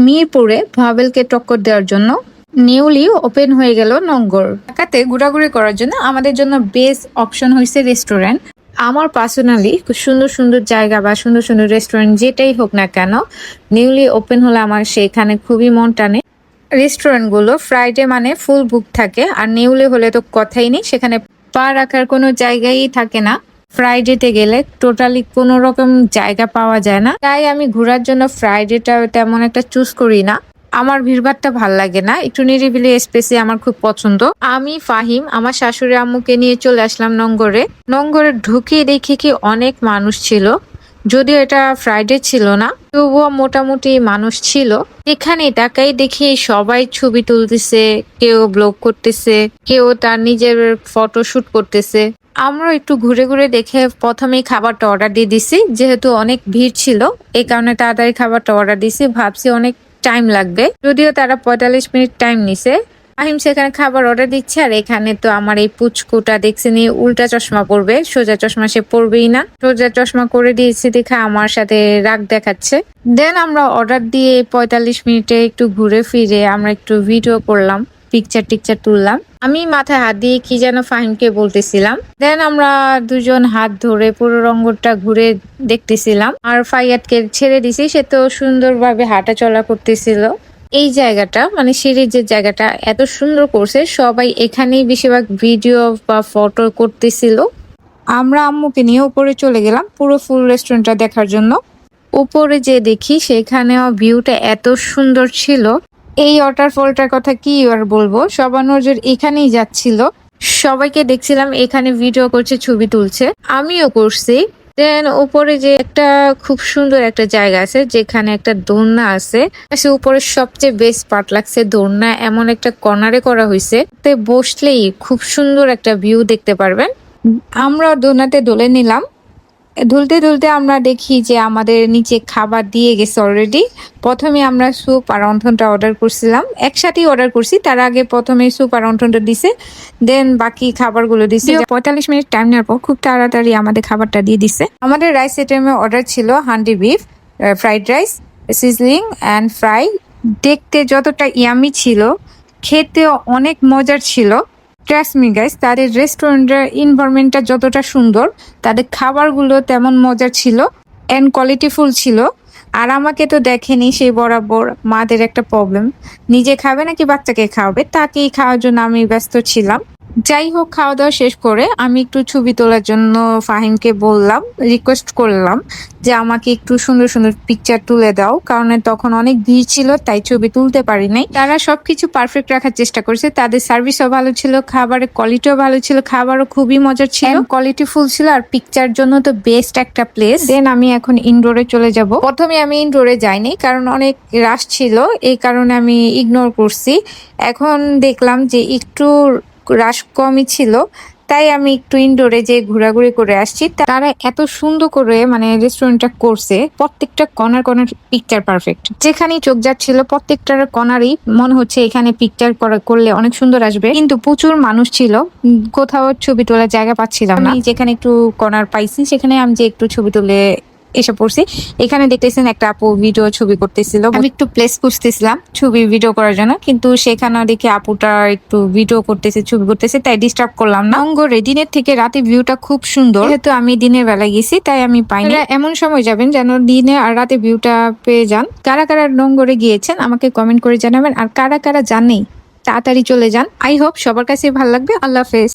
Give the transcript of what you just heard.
মিরপুরে ভাবেলকে টক্কর দেওয়ার জন্য নিউলি ওপেন হয়ে গেল নঙ্গর। ঢাকাতে ঘোরাঘুরি করার জন্য আমাদের জন্য বেস্ট অপশন হয়েছে রেস্টুরেন্ট। আমার পার্সোনালি খুব সুন্দর সুন্দর জায়গা বা সুন্দর সুন্দর রেস্টুরেন্ট যেটাই হোক না কেন, নিউলি ওপেন হলে আমার সেখানে খুবই মন টানে। রেস্টুরেন্টগুলো ফ্রাইডে মানে ফুল বুক থাকে, আর নিউলি হলে তো কথাই নেই, সেখানে পা রাখার কোনো জায়গাই থাকে না। ফ্রাইডেতে গেলে টোটালি কোনো রকম জায়গা পাওয়া যায় না, তাই আমি ঘোরার জন্য ফ্রাইডেটা তেমন একটা চুজ করি না। আমার ভিড়ভাট্টা ভাল লাগে না, একটু নিরিবিলি স্পেসে আমার খুব পছন্দ। আমি ফাহিম আমার শাশুড়ি আম্মুকে নিয়ে চলে আসলাম নঙ্গরে। নঙ্গরে ঢুকে দেখি কি অনেক মানুষ ছিল, যদিও এটা ফ্রাইডে ছিল না, তবুও মোটামুটি মানুষ ছিল। এখানে তাকাই দেখি সবাই ছবি তুলতেছে, কেউ ব্লগ করতেছে, কেউ তার নিজের ফটো শুট করতেছে। আমরা একটু ঘুরে ঘুরে দেখে প্রথমেই খাবারটা অর্ডার দিয়ে দিছি, যেহেতু অনেক ভিড় ছিল এই কারণে তাড়াতাড়ি খাবারটা অর্ডার দিছি। ভাবছি অনেক টাইম লাগবে, যদিও তারা 45 মিনিট টাইম নিছে। আহিম সেখানে খাবার অর্ডার দিচ্ছে, আর এখানে তো আমার এই পুচকুটা দেখছি নি উল্টা চশমা পরবে, সোজা চশমা সে পরবেই না। সোজা চশমা করে দিয়েছি দেখে আমার সাথে রাগ দেখাচ্ছে। দেন আমরা অর্ডার দিয়ে 45 মিনিটে একটু ঘুরে ফিরে আমরা একটু ভিডিও করলাম, পিকচার টিকচার তুললাম। আমি মাথায় হাত দিয়ে কি যেন ফাহিমকে বলতেছিলাম। দেন আমরা দুজন হাত ধরে পুরো রঙ্গটা ঘুরে দেখতেছিলাম, আর ফাইয়াতকে ছেড়ে দিছি, সে তো সুন্দরভাবে হাঁটা চলা করতেছিল। এই জায়গাটা মানে সিঁড়ির যে জায়গাটা এত সুন্দর করছে, সবাই এখানেই বেশিরভাগ ভিডিও বা ফটো করতেছিল। আমরা আম্মুকে নিয়ে উপরে চলে গেলাম পুরো ফুল রেস্টুরেন্টটা দেখার জন্য। উপরে যে দেখি সেখানেও ভিউটা এত সুন্দর ছিল। এই ওয়াটারফলটার কথা কি আর বলবো, সবার নজর এখানেই যাচ্ছিল। সবাইকে দেখছিলাম এখানে ভিডিও করছে, ছবি তুলছে, আমিও করছি। দেন উপরে যে একটা খুব সুন্দর একটা জায়গা আছে যেখানে একটা দোলনা আছে, সে উপরে সবচেয়ে বেস্ট পার্ট লাগছে দোলনা এমন একটা কর্নারে করা হয়েছে, বসলেই খুব সুন্দর একটা ভিউ দেখতে পারবেন। আমরা দোলনাতে দোলে নিলাম। দুলতে দুলতে আমরা দেখি যে আমাদের নিচে খাবার দিয়ে গেছে অলরেডি। প্রথমে আমরা স্যুপ আর অন্থনটা অর্ডার করছিলাম, একসাথেই অর্ডার করছি। তার আগে প্রথমে স্যুপ আর অন্থনটা দিছে, দেন বাকি খাবারগুলো দিছে। 45 মিনিট টাইম নেওয়ার পর খুব তাড়াতাড়ি আমাদের খাবারটা দিয়ে দিছে। আমাদের রাইস আইটেমে অর্ডার ছিল handi beef, fried rice, sizzling and fry. দেখতে যতটা ইয়ামি ছিল, খেতেও অনেক মজার ছিল। ট্রাস্ট মি গাইস, তাদের রেস্টুরেন্টের এনভায়রনমেন্টটা যতটা সুন্দর, তাদের খাবারগুলো তেমন মজার ছিল অ্যান্ড কোয়ালিটিফুল ছিল। আর আমাকে তো দেখেনি, সেই বরাবর মাদের একটা প্রবলেম, নিজে খাবে নাকি বাচ্চাকে খাওয়াবে, তাকেই খাওয়ার জন্য আমি ব্যস্ত ছিলাম। যাই হোক, খাওয়া দাওয়া শেষ করে আমি একটু ছবি তোলার জন্য ফাহিমকে বললাম, রিকোয়েস্ট করলাম যে আমাকে একটু সুন্দর সুন্দর পিকচার তুলে দাও, কারণ তখন অনেক ভিড় ছিল তাই ছবি তুলতে পারি নাই। তারা সবকিছু পারফেক্ট রাখার চেষ্টা করেছে, তাদের সার্ভিসও ভালো ছিল, খাবারের কোয়ালিটিও ভালো ছিল, খাবারও খুবই মজার ছিল, কোয়ালিটি ফুল ছিল, আর পিকচার জন্য তো বেস্ট একটা প্লেস। দেন আমি এখন ইনডোরে চলে যাব। প্রথমে আমি ইনডোরে যাইনি কারণ অনেক রাশ ছিল, এই কারণে আমি ইগনোর করছি। এখন দেখলাম যে একটু রাশ কমই ছিল, তাই আমি একটু ইনডোরে যে ঘোরাঘুরি করে আসছি। তারা এত সুন্দর করে মানে রেস্টুরেন্টটা করছে, প্রত্যেকটা কর্নার কর্নার পিকচার পারফেক্ট। যেখানেই চোখ যাচ্ছিল প্রত্যেকটার কর্নারই মনে হচ্ছে এখানে পিকচার করলে অনেক সুন্দর আসবে, কিন্তু প্রচুর মানুষ ছিল, কোথাও ছবি তোলার জায়গা পাচ্ছিলাম না। যেখানে একটু কর্নার পাইছি সেখানে আমি যে একটু ছবি তুলে এসে পড়ছি। এখানে দেখতেছেন একটা আপু ভিডিও ছবি করতেছিল, আমি একটু প্লেস খুঁজতেছিলাম ছবি ভিডিও করার জন্য, কিন্তু সেখানে দেখি আপুটা একটু ভিডিও করতেছে, ছবি করতেছে, তাই ডিস্টার্ব করলাম না। নঙ্গরে দিনের থেকে রাতে ভিউটা খুব সুন্দর, যেহেতু আমি দিনের বেলা গেছি তাই আমি পাইনি। এমন সময় যাবেন যেন দিনে আর রাতে ভিউটা পেয়ে যান। কারা কারা নঙ্গরে গিয়েছেন আমাকে কমেন্ট করে জানাবেন, আর কারা কারা জানেই তাড়াতাড়ি চলে যান। আই হোপ সবার কাছে ভালো লাগবে। আল্লাহ হাফেজ।